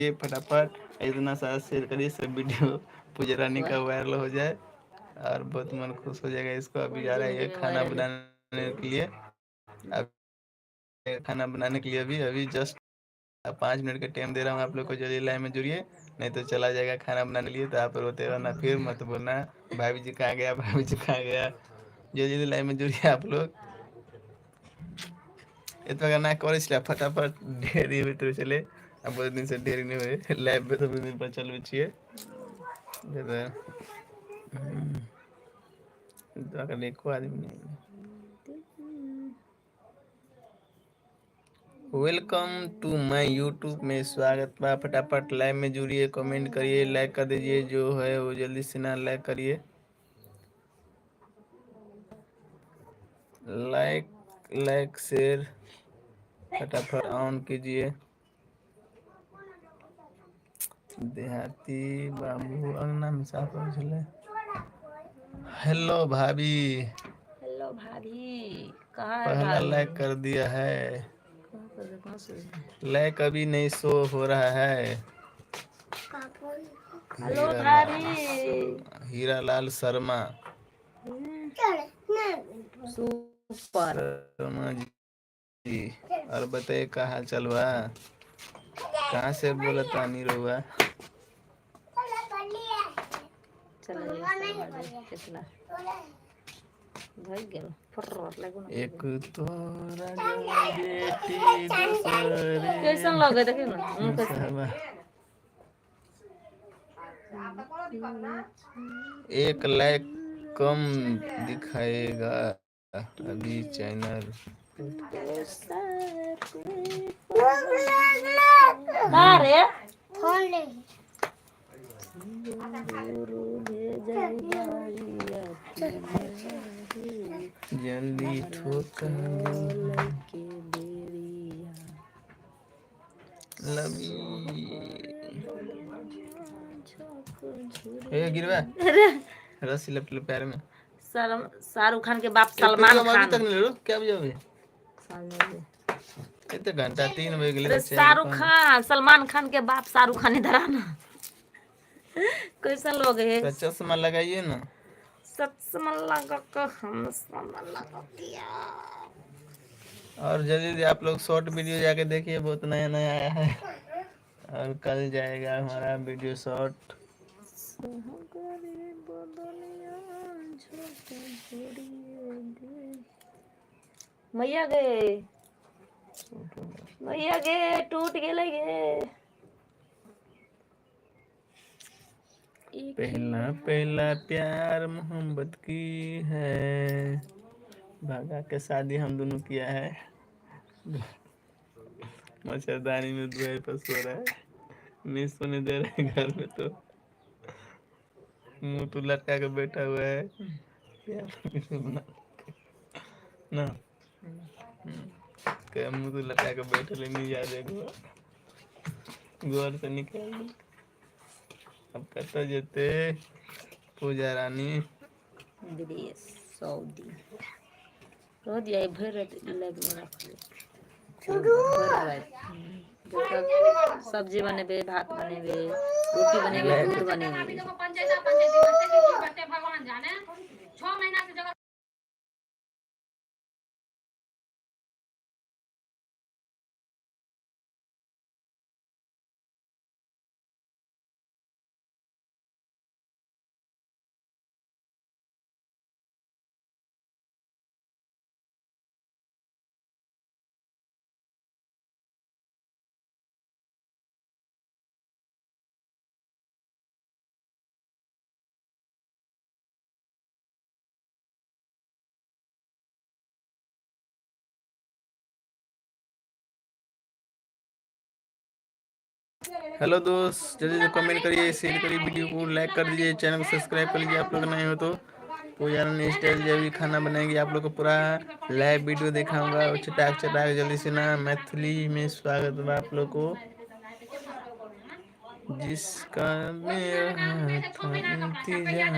ये फटाफट इतना सारा शेयर करिए, सब वीडियो पूजा रानी का वायरल हो जाए और बहुत मन खुश हो जाएगा। इसको अभी जा रहा है ये खाना बनाने के लिए। अब खाना बनाने के लिए अभी जस्ट 5 मिनट का टाइम दे रहा हूँ आप लोग को। जल्दी लाइन में जुड़िए, नहीं तो चला जाएगा खाना बनाने के लिए। तो आप रोते रहना, फिर मत बोलना भाभी जी कहाँ गया, भाभी जी कहाँ गया। जल्दी लाइन में जुड़िए आप लोग। इतना करना कर फटाफट ढेरी भीतर चले। अब बहुत दिन से ढेरी नहीं हुए लाइव पे, तो दिन पर चल छे देखो आदमी नहीं। वेलकम टू माय यूट्यूब में स्वागत बा। फटाफट लाइव में जुड़िए, कमेंट करिए, लाइक कर दीजिए। जो है वो जल्दी से ना लाइक करिए, लाइक शेयर फटाफट ऑन कीजिए। देहाती बाबू अंगना में साफ चले। हेलो भाभी। हेलो भाभी, कहाँ है पहला भाभी? लाइक कर दिया है, लाइक अभी नहीं शो हो रहा है। हेलो भाभी। हीरालाल शर्मा सुपर शर्मा जी, और बताइए क्या हाल चल बा? कहाँ से बोला तानी रुआ? एक तोरा बेटी कैसन लगे देखिए ना। एक लाइक कम दिखाएगा अभी चैनल। जल्दी ठोका गिरवा रस्सी लपट लो पैर में। शाहरुख खान के बाप सलमान खान तक नहीं लो क्या बजे इतने घंटा 3 बजे शाहरुख खान सलमान खान के बाप शाहरुख खान इधर आना। कैसा लोग है? चश्मा लगाइए ना। चश्मा लगा हम लगा दिया। और जल्दी आप लोग शॉर्ट वीडियो जाके देखिए, बहुत नया नया आया है और कल जाएगा हमारा वीडियो शॉर्ट। मैया गे टूट गेले गे। पहला प्यार मोहब्बत की है, भागा के शादी हम दोनों किया है। मच्छरदानी में दुआई पर सो रहा है, नहीं सोने दे रहे घर में, तो मुंह तो लटका के बैठा हुआ है। ना क्या मुंह तो लटका के बैठे नहीं याद है घर से निकल। अब कत जेते पूजा रानी विदेश सऊदी रह दिया भर लैब में रख सब्जी बनेबे, भात बनेबे, रोटी बनेबे, दूध बनेबे। भगवान जाने 6 महीना से जगह हेलो दोस्त, जल्दी से कमेंट करिए, शेयर करिए, वीडियो को लाइक कर दीजिए, चैनल को सब्सक्राइब कर लीजिए आप लोग नहीं हो तो। पूजा रानी स्टाइल जब भी खाना बनाएंगे आप लोग को पूरा लाइव वीडियो दिखाऊंगा। चटाक जल्दी से ना मैथिली में स्वागत है आप लोग को। जिसका मेरा था इंतजार